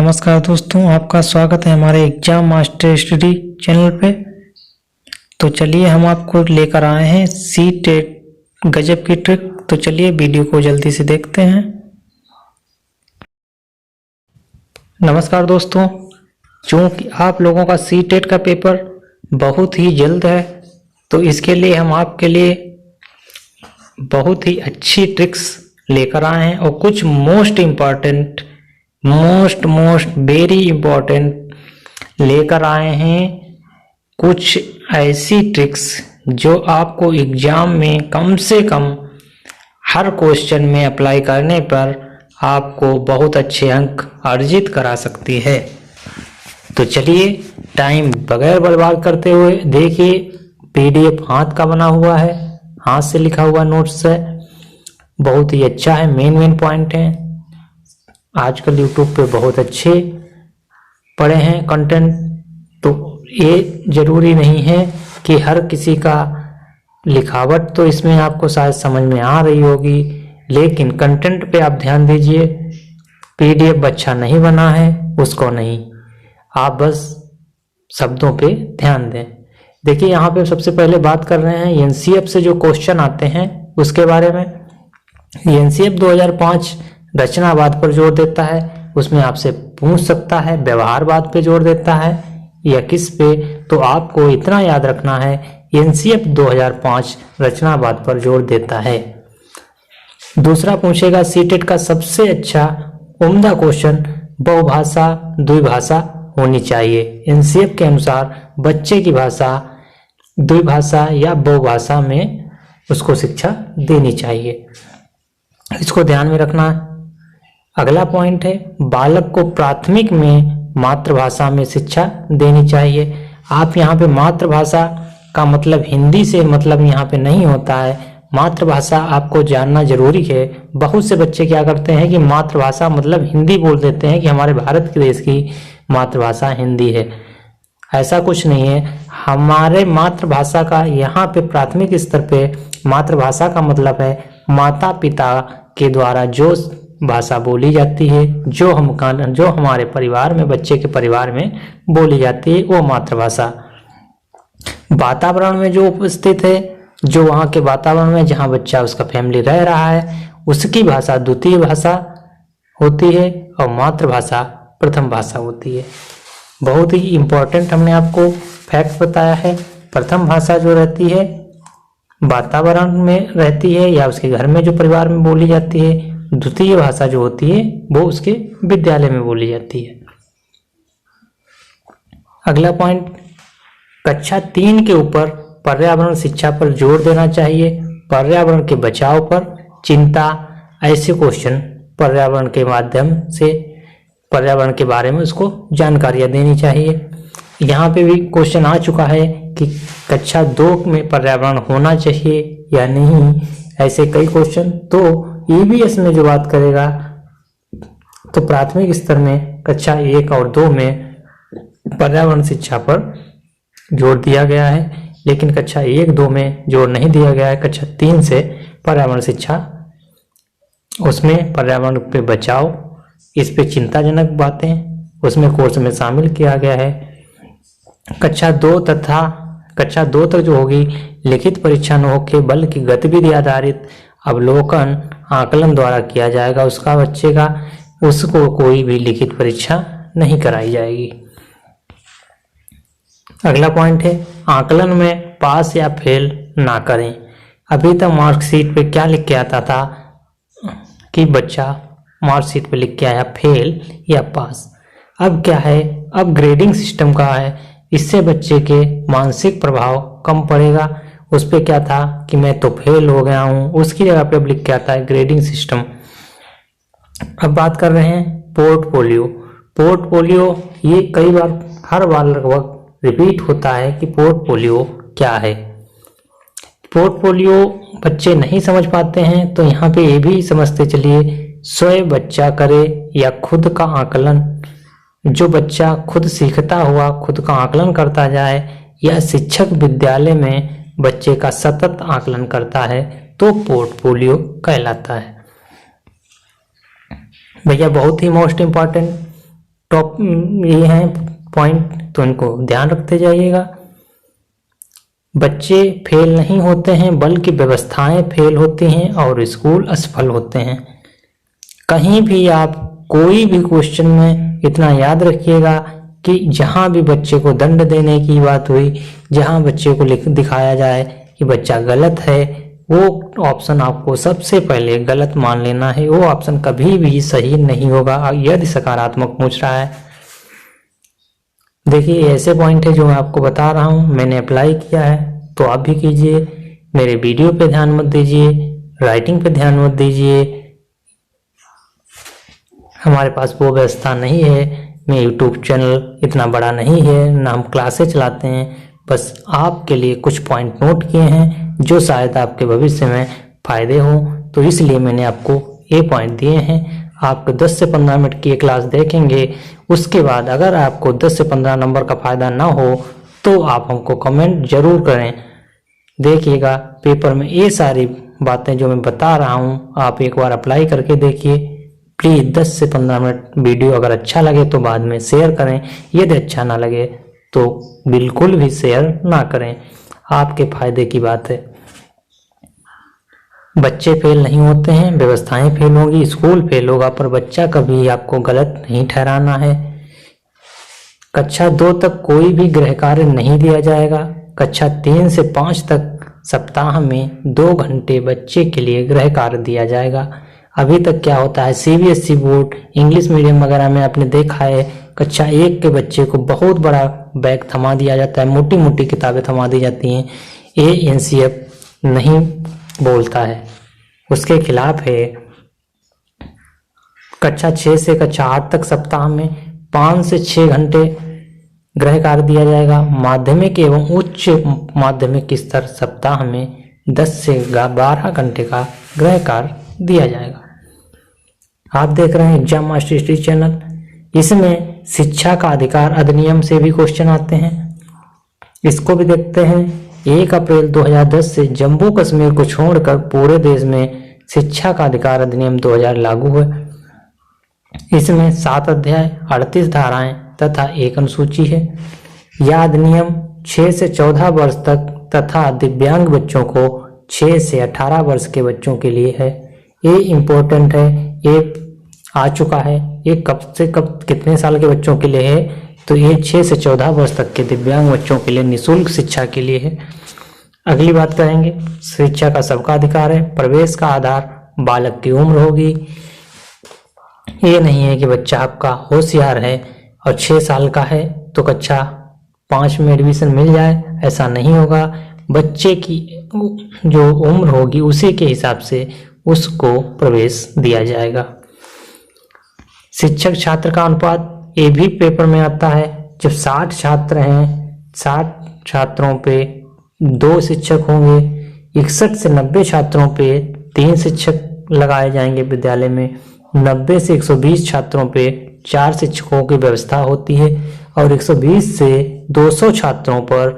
नमस्कार दोस्तों, आपका स्वागत है हमारे एग्जाम मास्टर स्टडी चैनल पे। तो चलिए हम आपको लेकर आए हैं सी टेट गजब की ट्रिक। तो चलिए वीडियो को जल्दी से देखते हैं। नमस्कार दोस्तों, चूँकि आप लोगों का सी टेट का पेपर बहुत ही जल्द है, तो इसके लिए हम आपके लिए बहुत ही अच्छी ट्रिक्स लेकर आए हैं और कुछ मोस्ट वेरी इम्पोर्टेंट लेकर आए हैं। कुछ ऐसी ट्रिक्स जो आपको एग्जाम में कम से कम हर क्वेश्चन में अप्लाई करने पर आपको बहुत अच्छे अंक अर्जित करा सकती है। तो चलिए टाइम बगैर बर्बाद करते हुए देखिए, पीडीएफ हाथ का बना हुआ है, हाथ से लिखा हुआ नोट्स है, बहुत ही अच्छा है। मेन पॉइंट है। आजकल यूट्यूब पे बहुत अच्छे पड़े हैं कंटेंट, तो ये जरूरी नहीं है कि हर किसी का लिखावट तो इसमें आपको शायद समझ में आ रही होगी, लेकिन कंटेंट पे आप ध्यान दीजिए। पीडीएफ अच्छा नहीं बना है उसको नहीं, आप बस शब्दों पे ध्यान दें। देखिए यहाँ पे सबसे पहले बात कर रहे हैं एनसीएफ से जो क्वेश्चन आते हैं उसके बारे में। एनसीएफ 2005 रचनावाद पर जोर देता है, उसमें आपसे पूछ सकता है व्यवहारवाद पे जोर देता है या किस पे। तो आपको इतना याद रखना है, एनसीएफ 2005 रचनावाद पर जोर देता है। दूसरा पूछेगा सीटेट का सबसे अच्छा उम्दा क्वेश्चन बहुभाषा द्विभाषा होनी चाहिए। एनसीएफ के अनुसार बच्चे की भाषा द्विभाषा या बहुभाषा में उसको शिक्षा देनी चाहिए, इसको ध्यान में रखना है। अगला पॉइंट है बालक को प्राथमिक में मातृभाषा में शिक्षा देनी चाहिए। आप यहाँ पे मातृभाषा का मतलब हिंदी से मतलब यहाँ पे नहीं होता है, मातृभाषा आपको जानना जरूरी है। बहुत से बच्चे क्या करते हैं कि मातृभाषा मतलब हिंदी बोल देते हैं कि हमारे भारत के देश की मातृभाषा हिंदी है। ऐसा कुछ नहीं है। हमारे मातृभाषा का यहाँ पे प्राथमिक स्तर पे मातृभाषा का मतलब है माता पिता के द्वारा जो भाषा बोली जाती है, जो हमारे परिवार में बच्चे के परिवार में बोली जाती है, वो मातृभाषा। वातावरण में जो उपस्थित है, जो वहाँ के वातावरण में जहाँ बच्चा उसका फैमिली रह रहा है, उसकी भाषा द्वितीय भाषा होती है और मातृभाषा प्रथम भाषा होती है। बहुत ही इम्पोर्टेंट हमने आपको फैक्ट बताया है। प्रथम भाषा जो रहती है वातावरण में रहती है या उसके घर में जो परिवार में बोली जाती है, द्वितीय भाषा जो होती है वो उसके विद्यालय में बोली जाती है। अगला पॉइंट, कक्षा 3 के ऊपर पर्यावरण शिक्षा पर जोर देना चाहिए। पर्यावरण के बचाव पर चिंता, ऐसे क्वेश्चन पर्यावरण के माध्यम से पर्यावरण के बारे में उसको जानकारियां देनी चाहिए। यहाँ पे भी क्वेश्चन आ चुका है कि कक्षा 2 में पर्यावरण होना चाहिए या नहीं, ऐसे कई क्वेश्चन। तो ईवीएस में जो बात करेगा तो प्राथमिक स्तर में कक्षा 1 और 2 में पर्यावरण शिक्षा पर जोर दिया गया है, लेकिन कक्षा 1-2 में जोर नहीं दिया गया है। कक्षा 3 से पर्यावरण शिक्षा, उसमें पर्यावरण पे बचाव, इस पे चिंताजनक बातें उसमें कोर्स में शामिल किया गया है। कक्षा 2 तक जो होगी लिखित परीक्षा न होकर बल्कि गतिविधि आधारित अवलोकन आकलन द्वारा किया जाएगा उसका बच्चे का, उसको कोई भी लिखित परीक्षा नहीं कराई जाएगी। अगला पॉइंट है आकलन में पास या फेल ना करें। अभी तक मार्कशीट पे क्या लिख के आता था कि बच्चा मार्कशीट पे लिख के आया फेल या पास। अब क्या है, अब ग्रेडिंग सिस्टम का है, इससे बच्चे के मानसिक प्रभाव कम पड़ेगा। उस पे क्या था कि मैं तो फेल हो गया हूँ, उसकी जगह पे अब लिख के आता है ग्रेडिंग सिस्टम। अब बात कर रहे हैं पोर्टफोलियो। ये कई बार हर बार लगभग रिपीट होता है कि पोर्टफोलियो क्या है। पोर्टफोलियो बच्चे नहीं समझ पाते हैं, तो यहाँ पे ये भी समझते चलिए स्वयं बच्चा करे या खुद का आकलन, जो बच्चा खुद सीखता हुआ खुद का आकलन करता जाए या शिक्षक विद्यालय में बच्चे का सतत आकलन करता है तो पोर्टफोलियो कहलाता है। भैया बहुत ही मोस्ट इम्पॉर्टेंट टॉप ये हैं पॉइंट, तो इनको ध्यान रखते जाइएगा। बच्चे फेल नहीं होते हैं बल्कि व्यवस्थाएं फेल होती हैं और स्कूल असफल होते हैं। कहीं भी आप कोई भी क्वेश्चन में इतना याद रखिएगा कि जहां भी बच्चे को दंड देने की बात हुई, जहां बच्चे को दिखाया जाए कि बच्चा गलत है, वो ऑप्शन आपको सबसे पहले गलत मान लेना है। वो ऑप्शन कभी भी सही नहीं होगा यदि सकारात्मक पूछ रहा है। देखिए ऐसे पॉइंट है जो मैं आपको बता रहा हूँ, मैंने अप्लाई किया है, तो आप भी कीजिए। मेरे वीडियो पे ध्यान मत दीजिए, राइटिंग पे ध्यान मत दीजिए। हमारे पास वो व्यवस्था नहीं है, मैं यूट्यूब चैनल इतना बड़ा नहीं है, ना हम क्लासेस चलाते हैं। बस आपके लिए कुछ पॉइंट नोट किए हैं जो शायद आपके भविष्य में फायदे हो, तो इसलिए मैंने आपको ये पॉइंट दिए हैं। आपको 10 से 15 मिनट की ये क्लास देखेंगे, उसके बाद अगर आपको 10 से 15 नंबर का फायदा ना हो तो आप हमको कमेंट जरूर करें। देखिएगा पेपर में ये सारी बातें जो मैं बता रहा हूँ आप एक बार अप्लाई करके देखिए। प्लीज़ 10 से 15 मिनट वीडियो अगर अच्छा लगे तो बाद में शेयर करें, यदि अच्छा ना लगे तो बिल्कुल भी शेयर ना करें, आपके फायदे की बात है। बच्चे फेल नहीं होते हैं, व्यवस्थाएं फेल होगी, स्कूल फेल होगा, पर बच्चा कभी आपको गलत नहीं ठहराना है। कक्षा 2 तक कोई भी गृह कार्य नहीं दिया जाएगा। कक्षा 3 से 5 तक सप्ताह में 2 घंटे बच्चे के लिए गृह कार्य दिया जाएगा। अभी तक क्या होता है, सीबीएसई बोर्ड, इंग्लिश मीडियम वगैरह में आपने देखा है, कक्षा 1 के बच्चे को बहुत बड़ा बैग थमा दिया जाता है, मोटी मोटी किताबें थमा दी जाती हैं। ये एनसीएफ नहीं बोलता है, उसके खिलाफ है। कक्षा 6 से कक्षा 8 तक सप्ताह में 5 से 6 घंटे गृह कार्य दिया जाएगा। माध्यमिक एवं उच्च माध्यमिक स्तर सप्ताह में 10 से 12 घंटे का गृह कार्य दिया जाएगा। आप देख रहे हैं एग्जाम मास्टर हिस्ट्री चैनल, इसमें शिक्षा का अधिकार अधिनियम से भी क्वेश्चन आते हैं, इसको भी देखते हैं। 1 अप्रैल 2010 से जम्मू कश्मीर को छोड़कर पूरे देश में शिक्षा का अधिकार अधिनियम 2000 लागू हुआ। इसमें 7 अध्याय, 38 धाराएं तथा 1 अनुसूची है। यह अधिनियम 6 से 14 वर्ष तक तथा दिव्यांग बच्चों को 6 से 18 वर्ष के बच्चों के लिए है। ये इम्पोर्टेंट है, ये आ चुका है। ये कब से कब कितने साल के बच्चों के लिए है, तो ये 6 से 14 वर्ष तक के दिव्यांग बच्चों के लिए निःशुल्क शिक्षा के लिए है। अगली बात करेंगे, शिक्षा का सबका अधिकार है। प्रवेश का आधार बालक की उम्र होगी। ये नहीं है कि बच्चा आपका होशियार है और 6 साल का है तो कक्षा 5 में एडमिशन मिल जाए, ऐसा नहीं होगा। बच्चे की जो उम्र होगी उसी के हिसाब से उसको प्रवेश दिया जाएगा। शिक्षक छात्र का अनुपात ये भी पेपर में आता है। जब 60 छात्र हैं, 60 छात्रों पे 2 शिक्षक होंगे, 61 से 90 छात्रों पे 3 शिक्षक लगाए जाएंगे विद्यालय में, 90 से 120 छात्रों पे 4 शिक्षकों की व्यवस्था होती है और 120 से 200 छात्रों पर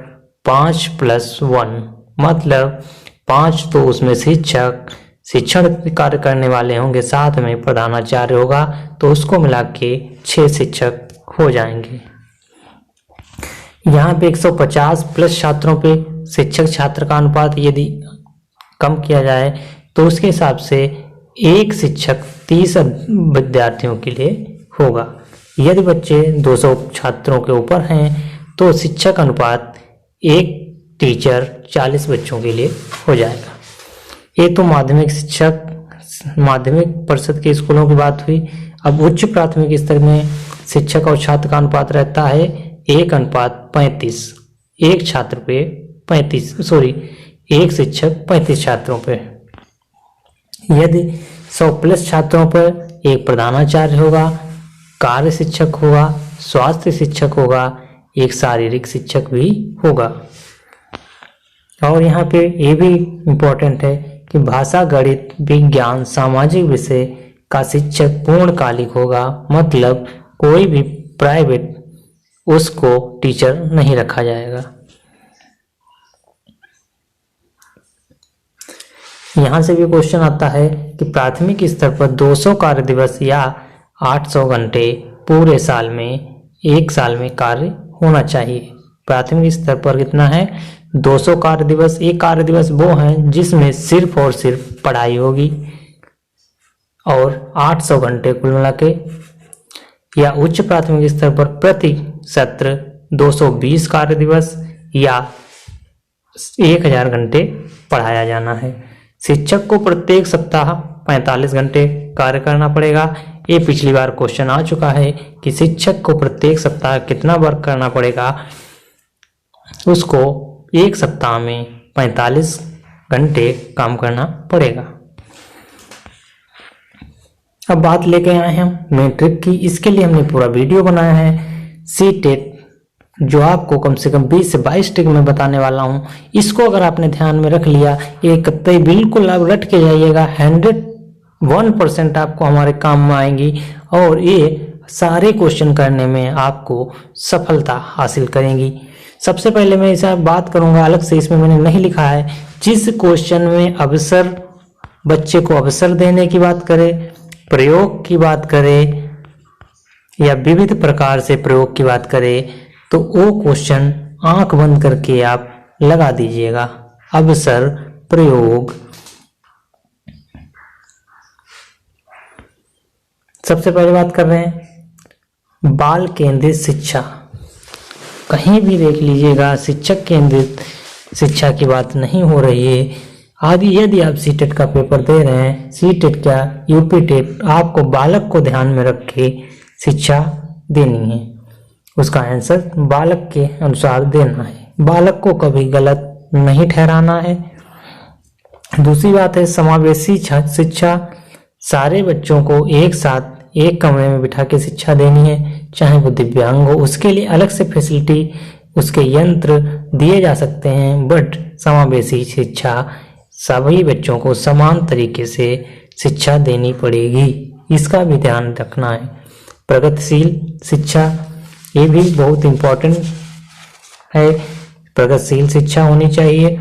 5+1 मतलब 5 तो उसमें शिक्षण कार्य करने वाले होंगे, साथ में प्रधानाचार्य होगा, तो उसको मिला के 6 शिक्षक हो जाएंगे। यहाँ पे 150 प्लस छात्रों पे शिक्षक छात्र का अनुपात यदि कम किया जाए तो उसके हिसाब से 1 शिक्षक 30 विद्यार्थियों के लिए होगा। यदि बच्चे 200 छात्रों के ऊपर हैं तो शिक्षक अनुपात 1 टीचर 40 बच्चों के लिए हो जाएगा। ये तो माध्यमिक परिषद के स्कूलों की बात हुई। अब उच्च प्राथमिक स्तर में शिक्षक और छात्र का अनुपात रहता है 1:35, 1 छात्र पे 1 शिक्षक 35 छात्रों पे। यदि 100 प्लस छात्रों पर 1 प्रधानाचार्य होगा, कार्य शिक्षक होगा, स्वास्थ्य शिक्षक होगा, 1 शारीरिक शिक्षक भी होगा। और यहाँ पे ये भी इम्पोर्टेंट है कि भाषा, गणित, विज्ञान, सामाजिक विषय का शिक्षक पूर्णकालिक होगा, मतलब कोई भी प्राइवेट उसको टीचर नहीं रखा जाएगा। यहाँ से भी क्वेश्चन आता है कि प्राथमिक स्तर पर 200 कार्य दिवस या 800 घंटे पूरे साल में 1 साल में कार्य होना चाहिए। प्राथमिक स्तर पर कितना है? 200 कार्य दिवस। एक कार्य दिवस वो हैं जिसमें सिर्फ और सिर्फ पढ़ाई होगी और 800 घंटे कुल मिला के। या उच्च प्राथमिक स्तर पर प्रति सत्र 220 कार्य दिवस या 1000 घंटे पढ़ाया जाना है। शिक्षक को प्रत्येक सप्ताह 45 घंटे कार्य करना पड़ेगा। ये पिछली बार क्वेश्चन आ चुका है कि शिक्षक को प्रत्येक सप्ताह कितना वर्क करना पड़ेगा। उसको एक सप्ताह में 45 घंटे काम करना पड़ेगा। अब बात लेके आए हैं हम मैट्रिक की। इसके लिए हमने पूरा वीडियो बनाया है सीटेट, जो आपको कम से कम 20 से 22 ट्रिक में बताने वाला हूं। इसको अगर आपने ध्यान में रख लिया, ये कतई बिल्कुल आप रट के जाइएगा, 101% आपको हमारे काम में आएंगी और ये सारे क्वेश्चन करने में आपको सफलता हासिल करेंगी। सबसे पहले मैं इसे बात करूंगा, अलग से इसमें मैंने नहीं लिखा है, जिस क्वेश्चन में अवसर, बच्चे को अवसर देने की बात करें, प्रयोग की बात करें या विविध प्रकार से प्रयोग की बात करें, तो वो क्वेश्चन आंख बंद करके आप लगा दीजिएगा। अवसर, प्रयोग। सबसे पहले बात कर रहे हैं बाल केंद्रित शिक्षा। कहीं भी देख लीजिएगा शिक्षक केंद्रित शिक्षा की बात नहीं हो रही है। आदि यदि आप सीटेट का पेपर दे रहे हैं, सीटेट क्या यूपी टेट, आपको बालक को ध्यान में रख के शिक्षा देनी है। उसका आंसर बालक के अनुसार देना है, बालक को कभी गलत नहीं ठहराना है। दूसरी बात है समावेशी शिक्षा। सारे बच्चों को एक साथ एक कमरे में बिठा के शिक्षा देनी है, चाहे वो दिव्यांग हो। उसके लिए अलग से फैसिलिटी, उसके यंत्र दिए जा सकते हैं, बट समावेशी शिक्षा सभी बच्चों को समान तरीके से शिक्षा देनी पड़ेगी, इसका भी ध्यान रखना है। प्रगतिशील शिक्षा, ये भी बहुत इम्पोर्टेंट है, प्रगतिशील शिक्षा होनी चाहिए।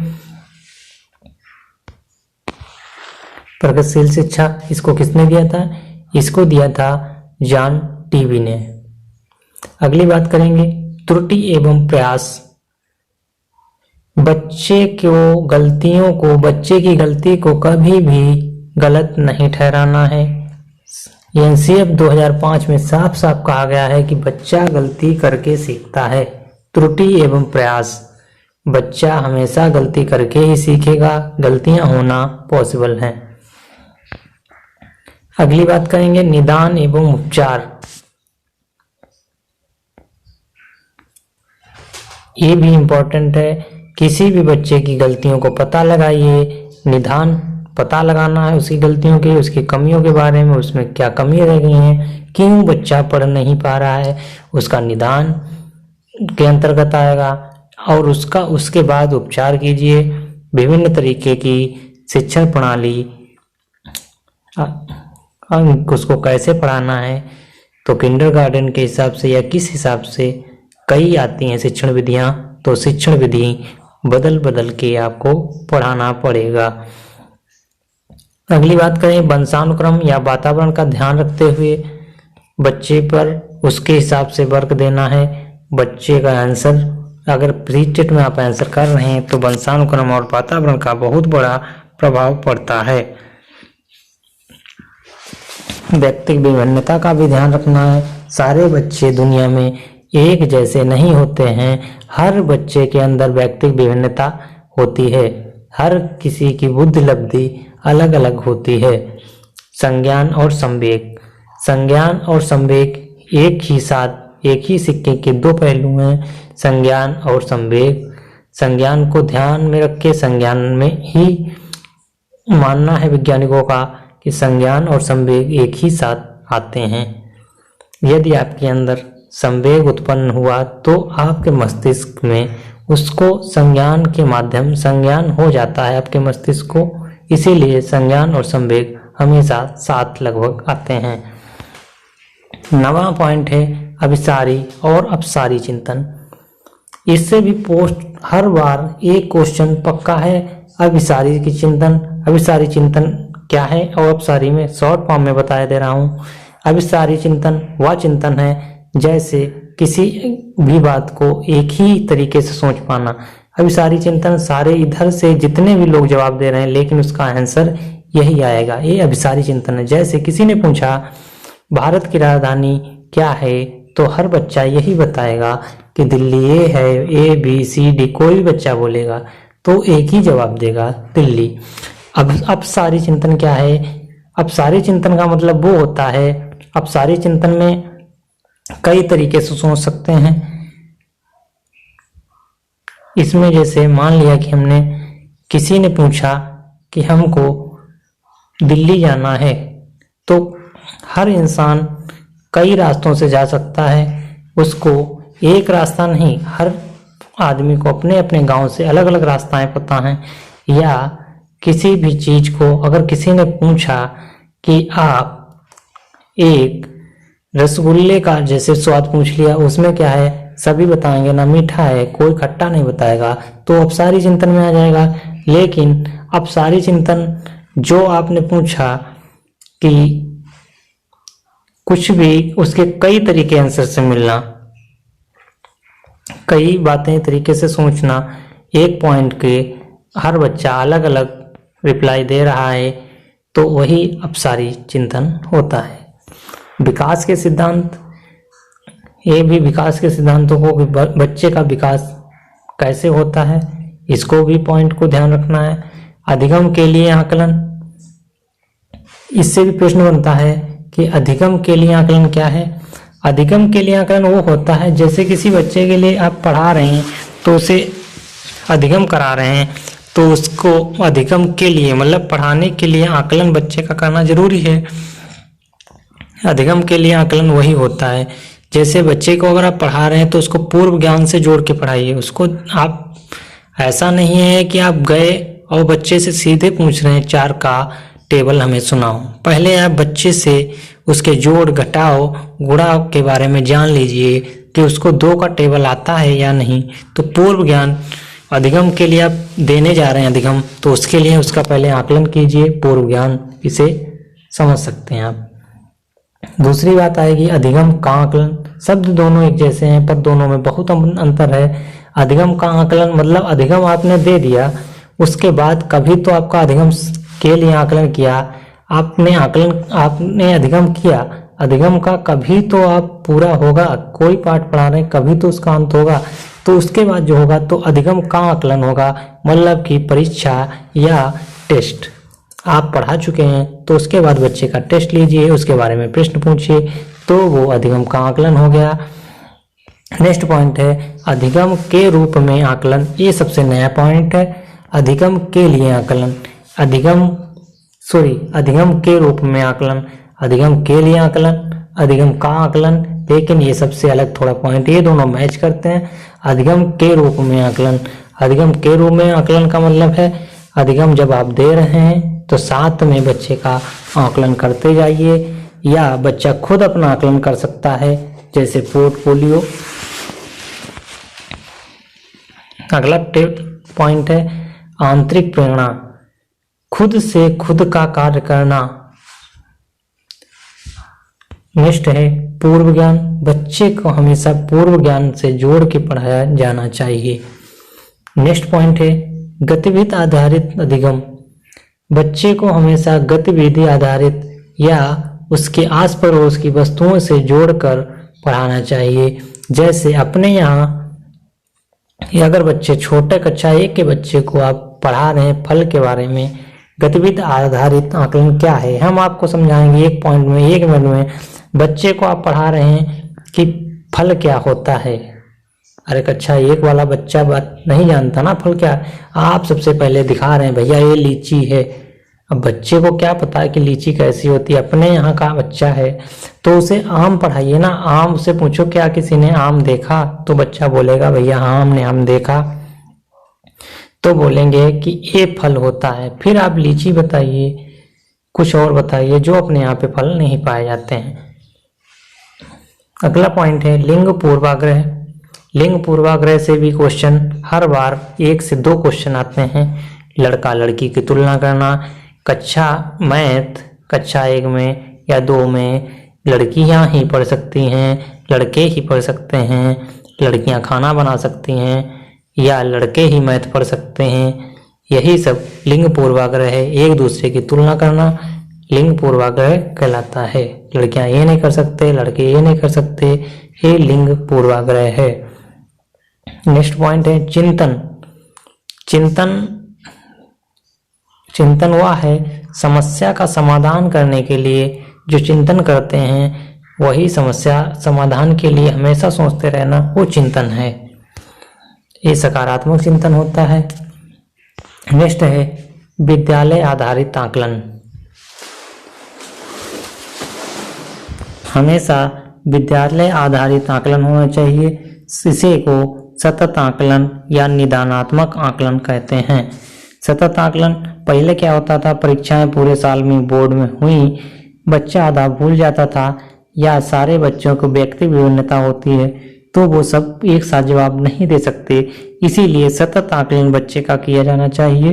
प्रगतिशील शिक्षा इसको किसने दिया था? इसको दिया था जॉन टीवी ने। अगली बात करेंगे त्रुटि एवं प्रयास। बच्चे की गलती को कभी भी गलत नहीं ठहराना है। एनसीएफ 2005 में साफ साफ कहा गया है कि बच्चा गलती करके सीखता है। त्रुटि एवं प्रयास, बच्चा हमेशा गलती करके ही सीखेगा, गलतियां होना पॉसिबल है। अगली बात करेंगे निदान एवं उपचार। ये भी इम्पोर्टेंट है, किसी भी बच्चे की गलतियों को पता लगाइए, निदान पता लगाना है उसकी गलतियों के, उसकी कमियों के बारे में, उसमें क्या कमी रह गई है, क्यों बच्चा पढ़ नहीं पा रहा है, उसका निदान के अंतर्गत आएगा। और उसके बाद उपचार कीजिए। विभिन्न तरीके की शिक्षण प्रणाली, उसको कैसे पढ़ाना है, तो किंडरगार्टन के हिसाब से या किस हिसाब से कई आती हैं शिक्षण विधियां, तो शिक्षण विधि बदल बदल के आपको पढ़ाना पड़ेगा। अगली बात करें वंशानुक्रम या वातावरण का ध्यान रखते हुए बच्चे पर उसके हिसाब से वर्क देना है। बच्चे का आंसर, अगर प्रीटेट में आप आंसर कर रहे हैं तो वंशानुक्रम और वातावरण का बहुत बड़ा प्रभाव पड़ता है। व्यक्तिगत विभिन्नता का भी ध्यान रखना है। सारे बच्चे दुनिया में एक जैसे नहीं होते हैं, हर बच्चे के अंदर व्यक्तिगत विभिन्नता होती है, हर किसी की बुद्धि लब्धि अलग अलग होती है। संज्ञान और संवेग, संज्ञान और संवेग एक ही सिक्के के दो पहलू हैं। संज्ञान और संवेग, संज्ञान को ध्यान में रख के संज्ञान में ही मानना है वैज्ञानिकों का कि संज्ञान और संवेग एक ही साथ आते हैं। यदि आपके अंदर संवेग उत्पन्न हुआ तो आपके मस्तिष्क में उसको संज्ञान के माध्यम संज्ञान हो जाता है आपके मस्तिष्क को, इसीलिए संज्ञान और संवेग हमेशा साथ लगभग आते हैं। 9वां पॉइंट है अभिसारी और अपसारी चिंतन। इससे भी पोस्ट हर बार एक क्वेश्चन पक्का है, अभिसारी की चिंतन। अभिसारी चिंतन क्या है और अपसारी में शॉर्ट फॉर्म में बताया दे रहा हूँ। अभिसारी चिंतन वह चिंतन है जैसे किसी भी बात को एक ही तरीके से सोच पाना। अभिसारी चिंतन सारे इधर से जितने भी लोग जवाब दे रहे हैं लेकिन उसका आंसर यही आएगा, ये अभिसारी चिंतन है। जैसे किसी ने पूछा भारत की राजधानी क्या है, तो हर बच्चा यही बताएगा कि दिल्ली। ये है ABCD, कोई भी बच्चा बोलेगा तो एक ही जवाब देगा, दिल्ली। अब अपसारी चिंतन क्या है? अपसारी चिंतन का मतलब वो होता है, अपसारी चिंतन में कई तरीके से सोच सकते हैं। इसमें जैसे मान लिया कि हमने किसी ने पूछा कि हमको दिल्ली जाना है, तो हर इंसान कई रास्तों से जा सकता है, उसको एक रास्ता नहीं, हर आदमी को अपने अपने गांव से अलग अलग रास्ताएं पता हैं। या किसी भी चीज को अगर किसी ने पूछा कि आप एक रसगुल्ले का जैसे स्वाद पूछ लिया, उसमें क्या है, सभी बताएंगे ना मीठा है, कोई खट्टा नहीं बताएगा, तो अपसारी चिंतन में आ जाएगा। लेकिन अपसारी चिंतन जो आपने पूछा कि कुछ भी उसके कई तरीके आंसर से मिलना, कई बातें तरीके से सोचना, एक पॉइंट के हर बच्चा अलग अलग रिप्लाई दे रहा है, तो वही अपसारी चिंतन होता है। विकास के सिद्धांत, ये भी विकास के सिद्धांतों को बच्चे का विकास कैसे होता है, इसको भी पॉइंट को ध्यान रखना है। अधिगम के लिए आकलन, इससे भी प्रश्न बनता है कि अधिगम के लिए आकलन क्या है। अधिगम के लिए आकलन वो होता है जैसे किसी बच्चे के लिए आप पढ़ा रहे हैं तो उसे अधिगम करा रहे हैं, तो उसको अधिगम के लिए मतलब पढ़ाने के लिए आकलन बच्चे का करना जरूरी है। अधिगम के लिए आकलन वही होता है जैसे बच्चे को अगर आप पढ़ा रहे हैं तो उसको पूर्व ज्ञान से जोड़ के पढ़ाइए। उसको आप ऐसा नहीं है कि आप गए और बच्चे से सीधे पूछ रहे हैं 4 का टेबल हमें सुनाओ। पहले आप बच्चे से उसके जोड़ घटाओ गुणा के बारे में जान लीजिए कि उसको 2 का टेबल आता है या नहीं। तो पूर्व ज्ञान अधिगम के लिए आप देने जा रहे हैं अधिगम, तो उसके लिए उसका पहले आकलन कीजिए, पूर्व ज्ञान इसे समझ सकते हैं आप। दूसरी बात आएगी अधिगम का आकलन। शब्द दोनों एक जैसे हैं पर दोनों में बहुत अंतर है। अधिगम का आकलन मतलब अधिगम आपने दे दिया, उसके बाद कभी तो आपका अधिगम के लिए आकलन किया, आपने अधिगम किया, अधिगम का कभी तो आप पूरा होगा, कोई पाठ पढ़ा रहे कभी तो उसका अंत होगा, तो उसके बाद जो होगा तो अधिगम का आकलन होगा। मतलब कि परीक्षा या टेस्ट आप पढ़ा चुके हैं तो उसके बाद बच्चे का टेस्ट लीजिए, उसके बारे में प्रश्न पूछिए, तो वो अधिगम का आकलन हो गया। नेक्स्ट पॉइंट है अधिगम के रूप में आकलन। ये सबसे नया पॉइंट है, अधिगम के लिए आकलन। अधिगम के रूप में आकलन, अधिगम के लिए आकलन, अधिगम का आकलन। लेकिन ये सबसे अलग थोड़ा पॉइंट, ये दोनों मैच करते हैं। अधिगम के रूप में आकलन, अधिगम के रूप में आकलन का मतलब है अधिगम जब आप दे रहे हैं तो साथ में बच्चे का आकलन करते जाइए, या बच्चा खुद अपना आकलन कर सकता है जैसे पोर्टफोलियो। अगला पॉइंट है आंतरिक प्रेरणा, खुद से खुद का कार्य करना। नेक्स्ट है पूर्व ज्ञान, बच्चे को हमेशा पूर्व ज्ञान से जोड़ के पढ़ाया जाना चाहिए। नेक्स्ट पॉइंट है गतिविधि आधारित अधिगम, बच्चे को हमेशा गतिविधि आधारित या उसके आस पड़ोस की वस्तुओं से जोड़कर पढ़ाना चाहिए। जैसे अपने यहाँ अगर बच्चे छोटे कक्षा 1 के बच्चे को आप पढ़ा रहे हैं फल के बारे में, गतिविधि आधारित आकलन क्या है हम आपको समझाएंगे एक पॉइंट में, 1 मिनट में। बच्चे को आप पढ़ा रहे हैं कि फल क्या होता है, अरे कक्षा 1 वाला बच्चा बात नहीं जानता ना फल क्या, आप सबसे पहले दिखा रहे हैं भैया ये लीची है। अब बच्चे को क्या पता है कि लीची कैसी होती है, अपने यहाँ का बच्चा है तो उसे आम पढ़ाइए ना। आम से पूछो क्या किसी ने आम देखा, तो बच्चा बोलेगा भैया हाँ हमने आम देखा, तो बोलेंगे कि ये फल होता है। फिर आप लीची बताइए, कुछ और बताइए जो अपने यहाँ पे फल नहीं पाए जाते हैं। अगला पॉइंट है लिंग पूर्वाग्रह। लिंग पूर्वाग्रह से भी क्वेश्चन हर बार 1 से 2 क्वेश्चन आते हैं। लड़का लड़की की तुलना करना, मैथ कक्षा 1 में या 2 में लड़कियां ही पढ़ सकती हैं, लड़के ही पढ़ सकते हैं, लड़कियां खाना बना सकती हैं या लड़के ही मैथ पढ़ सकते हैं। यही सब लिंग पूर्वाग्रह है। एक दूसरे की तुलना करना लिंग पूर्वाग्रह कहलाता है। लड़कियां ये नहीं कर सकते, लड़के ये नहीं कर सकते, ये लिंग पूर्वाग्रह है। नेक्स्ट पॉइंट है चिंतन। चिंतन वह है समस्या का समाधान करने के लिए जो चिंतन करते हैं, वही समस्या समाधान के लिए हमेशा सोचते रहना, वो चिंतन है। ये सकारात्मक चिंतन होता है। नेक्स्ट है विद्यालय आधारित आकलन। हमेशा विद्यालय आधारित आकलन होना चाहिए। इसे को सतत आकलन या निदानात्मक आकलन कहते हैं। सतत आकलन पहले क्या होता था, परीक्षाएं पूरे साल में बोर्ड में हुई, बच्चा आधा भूल जाता था या सारे बच्चों को व्यक्ति विभिन्नता होती है तो वो सब एक साथ जवाब नहीं दे सकते, इसीलिए सतत आकलन बच्चे का किया जाना चाहिए।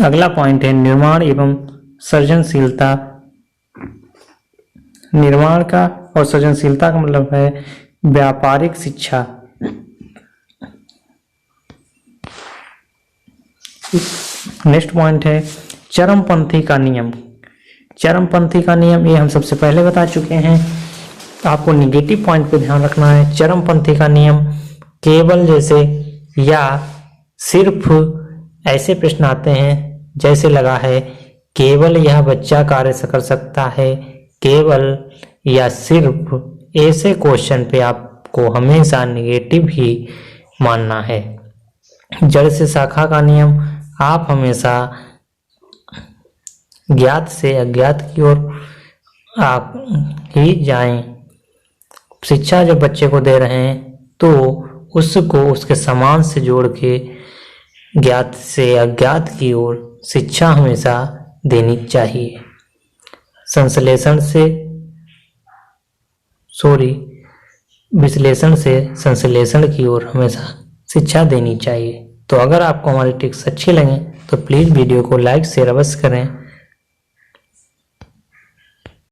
अगला पॉइंट है निर्माण एवं सृजनशीलता। निर्माण का और सृजनशीलता का मतलब है व्यापारिक शिक्षा। नेक्स्ट पॉइंट है चरमपंथी का नियम। चरमपंथी का नियम ये हम सबसे पहले बता चुके हैं। आपको निगेटिव पॉइंट पे ध्यान रखना है। चरमपंथी का नियम केवल जैसे या सिर्फ ऐसे प्रश्न आते हैं जैसे लगा है केवल यह बच्चा कार्य कर सकता है, केवल या सिर्फ, ऐसे क्वेश्चन पे आपको हमेशा निगेटिव ही मानना है। जड़ से शाखा का नियम, आप हमेशा ज्ञात से अज्ञात की ओर आप ही जाएं। शिक्षा जब बच्चे को दे रहे हैं तो उसको उसके समान से जोड़ के ज्ञात से अज्ञात की ओर शिक्षा हमेशा देनी चाहिए। विश्लेषण से संश्लेषण की ओर हमेशा शिक्षा देनी चाहिए। तो अगर आपको हमारी टिप्स अच्छी लगे तो प्लीज़ वीडियो को लाइक शेयर अवश्य करें।